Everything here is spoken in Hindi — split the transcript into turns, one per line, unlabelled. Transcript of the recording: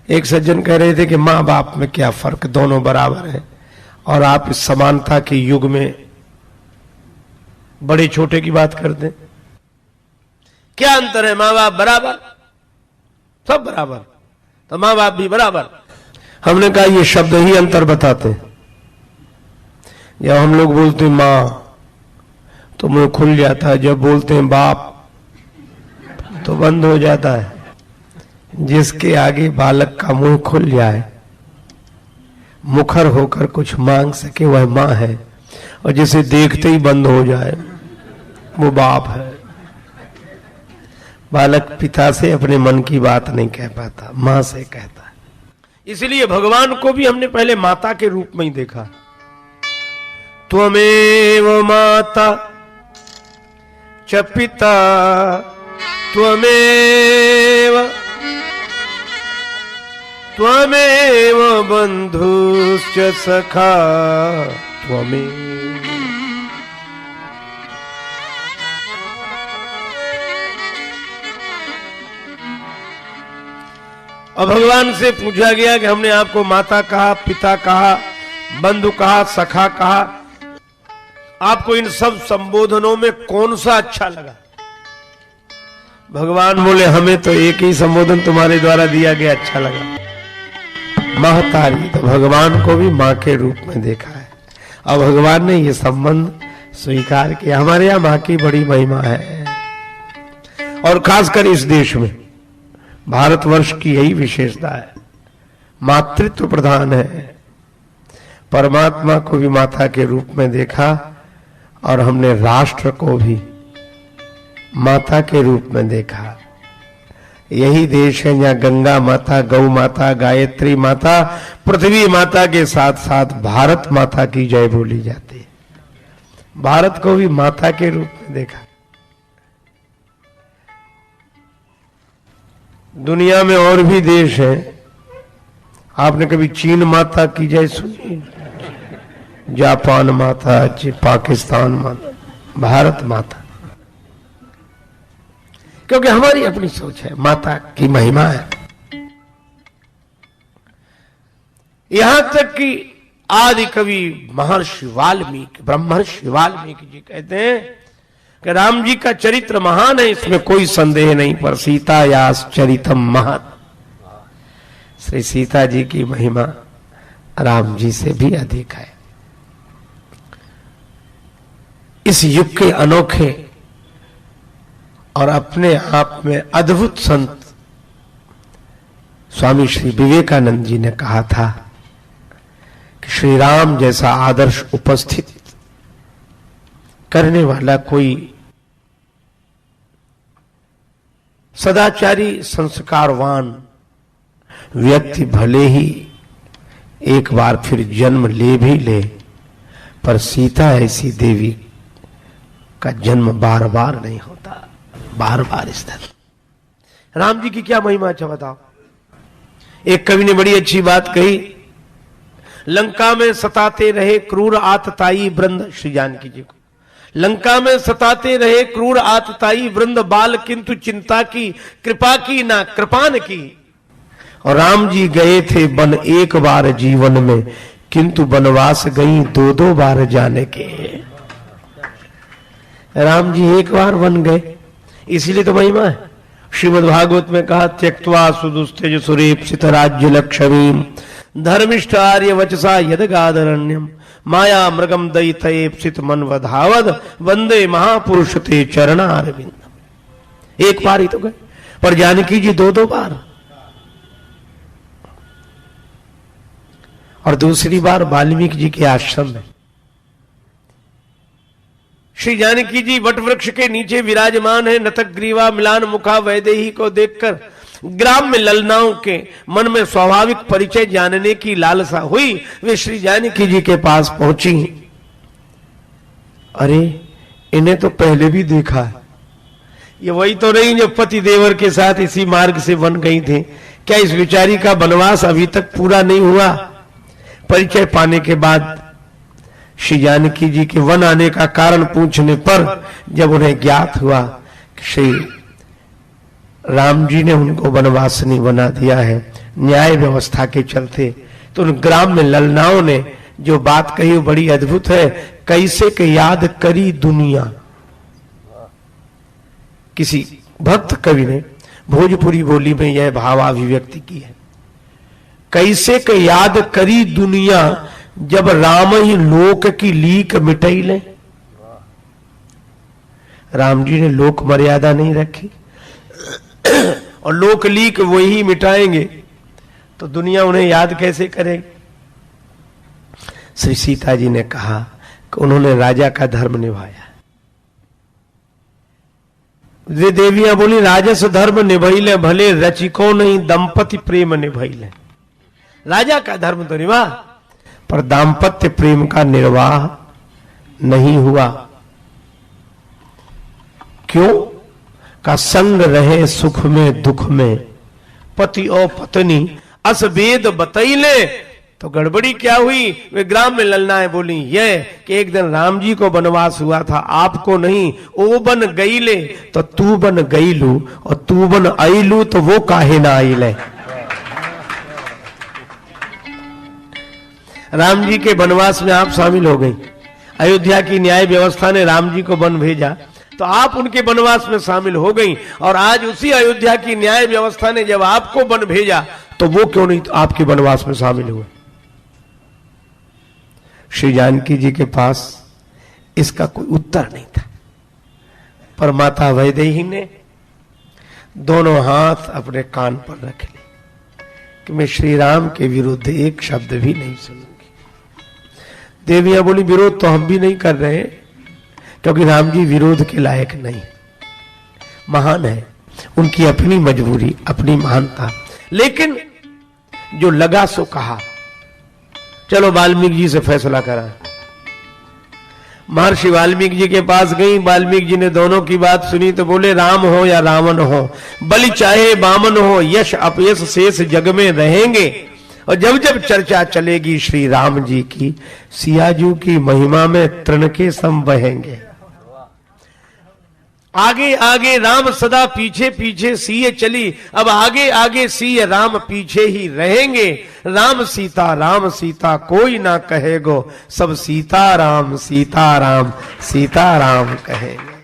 एक सज्जन कह रहे थे कि माँ बाप में क्या फर्क, दोनों बराबर है, और आप इस समानता के युग में बड़े छोटे की बात करते हैं। क्या अंतर है? माँ बाप बराबर, सब बराबर, तो माँ बाप भी बराबर। हमने कहा ये शब्द ही अंतर बताते हैं। जब हम लोग बोलते हैं माँ तो मुंह खुल जाता है, जब बोलते हैं बाप तो बंद हो जाता है। जिसके आगे बालक का मुंह खुल जाए, मुखर होकर कुछ मांग सके, वह माँ है, और जिसे देखते ही बंद हो जाए वो बाप है। बालक पिता से अपने मन की बात नहीं कह पाता, माँ से कहता है। इसलिए भगवान को भी हमने पहले माता के रूप में ही देखा। त्वमेव माता च पिता त्वमेव त्वमेव बंधुश्च सखा त्वमेव। और भगवान से पूछा गया कि हमने आपको माता कहा, पिता कहा, बंधु कहा, सखा कहा, आपको इन सब संबोधनों में कौन सा अच्छा लगा? भगवान बोले हमें तो एक ही संबोधन तुम्हारे द्वारा दिया गया अच्छा लगा, महतारी। तो भगवान को भी माँ के रूप में देखा है और भगवान ने ये संबंध स्वीकार किया। हमारे यहाँ माँ की बड़ी महिमा है, और खासकर इस देश में भारतवर्ष की यही विशेषता है, मातृत्व प्रधान है। परमात्मा को भी माता के रूप में देखा और हमने राष्ट्र को भी माता के रूप में देखा। यही देश है जहां गंगा माता, गौ माता, गायत्री माता, पृथ्वी माता के साथ साथ भारत माता की जय बोली जाती है। भारत को भी माता के रूप में देखा। दुनिया में और भी देश हैं, आपने कभी चीन माता की जय सुनी? जापान माता, पाकिस्तान माता, भारत माता। क्योंकि हमारी अपनी सोच है, माता की महिमा है। यहां तक कि आदि कवि महर्षि वाल्मीकि, ब्रह्मर्षि वाल्मीकि जी कहते हैं कि राम जी का चरित्र महान है, इसमें कोई संदेह नहीं, पर सीता यास चरितम महत्। श्री सीता जी की महिमा राम जी से भी अधिक है। इस युग के अनोखे और अपने आप में अद्भुत संत स्वामी श्री विवेकानंद जी ने कहा था कि श्री राम जैसा आदर्श उपस्थित करने वाला कोई सदाचारी संस्कारवान व्यक्ति भले ही एक बार फिर जन्म ले भी ले, पर सीता ऐसी देवी का जन्म बार बार नहीं होता, बार बार स्थिर। राम जी की क्या महिमा, अच्छा बताओ। एक कवि ने बड़ी अच्छी बात कही, लंका में सताते रहे क्रूर आतताई वृंद, श्री जानकी जी को लंका में सताते रहे क्रूर आतताई वृंद, बाल किंतु चिंता की कृपा की ना कृपान की। और राम जी गए थे वन एक बार जीवन में, किंतु वनवास गई दो दो बार जाने के। राम जी एक बार वन गए, इसीलिए तो महिमा है। श्रीमद् भागवत में कहा, त्यक्त्वा सुदुस्तेज सुरेप्सित राज्य लक्ष्मीम धर्मिष्ठ आर्य वचसा यदगादरण्यम माया मृगम दयितयेप्सित मनवधावद वंदे महापुरुष ते चरणारविंद। एक बार ही तो गए, पर जानकी जी दो दो बार, और दूसरी बार वाल्मीकि जी के आश्रम में। श्री जानकी जी वट वृक्ष के नीचे विराजमान है, नतक ग्रीवा मिलान मुखा वैदेही को देखकर ग्राम में ललनाओं के मन में स्वाभाविक परिचय जानने की लालसा हुई। वे श्री जानकी जी के पास पहुंची। अरे इन्हें तो पहले भी देखा है, ये वही तो नहीं जो पति देवर के साथ इसी मार्ग से वन गई थी। क्या इस विचारी का वनवास अभी तक पूरा नहीं हुआ? परिचय पाने के बाद श्री जानकी जी के वन आने का कारण पूछने पर जब उन्हें ज्ञात हुआ कि श्री राम जी ने उनको वनवासिनी बना दिया है, न्याय व्यवस्था के चलते। तो उन ग्राम में ललनाओं ने जो बात कही वो बड़ी अद्भुत है। कैसे के याद करी दुनिया, किसी भक्त कवि ने भोजपुरी बोली में यह भावाभिव्यक्ति की है। कैसे के याद करी दुनिया, जब राम ही लोक की लीक मिटाई ले। राम जी ने लोक मर्यादा नहीं रखी और लोक लीक वही मिटाएंगे तो दुनिया उन्हें याद कैसे करेगी। श्री सीता जी ने कहा कि उन्होंने राजा का धर्म निभाया। वे देवियां बोली राजस धर्म निभैले, भले रचिको नहीं दंपति प्रेम निभैले। राजा का धर्म तो निभा पर दाम्पत्य प्रेम का निर्वाह नहीं हुआ। क्यों? का संग रहे सुख में दुख में, पति और पत्नी अस वेद बतैले। तो गड़बड़ी क्या हुई? वे ग्राम में ललनाएं बोली ये कि एक दिन राम जी को वनवास हुआ था, आपको नहीं। ओ बन गईले तो तू बन गईलू, और तू बन आईलू तो वो काहे ना आईले। राम जी के वनवास में आप शामिल हो गई। अयोध्या की न्याय व्यवस्था ने राम जी को वन भेजा तो आप उनके वनवास में शामिल हो गई। और आज उसी अयोध्या की न्याय व्यवस्था ने जब आपको वन भेजा तो वो क्यों नहीं आपके वनवास में शामिल हुए? श्री जानकी जी के पास इसका कोई उत्तर नहीं था, पर माता वैदेही ने दोनों हाथ अपने कान पर रख लिए कि मैं श्री राम के विरुद्ध एक शब्द भी नहीं सुनूंगी। देवियां बोली विरोध तो हम भी नहीं कर रहे क्योंकि राम जी विरोध के लायक नहीं, महान है, उनकी अपनी मजबूरी, अपनी महानता। लेकिन जो लगा सो कहा। चलो वाल्मीकि जी से फैसला करा। महर्षि वाल्मीकि जी के पास गई। वाल्मीकि जी ने दोनों की बात सुनी तो बोले राम हो या रावण हो, बलि चाहे बामन हो, यश अपयश शेष जग में रहेंगे। और जब जब चर्चा चलेगी श्री राम जी की, सियाजू की महिमा में तृण के सम बहेंगे। आगे आगे राम सदा पीछे पीछे सिए चली, अब आगे आगे सिए राम पीछे ही रहेंगे। राम सीता कोई ना कहेगो, सब सीता राम सीता राम कहेंगे।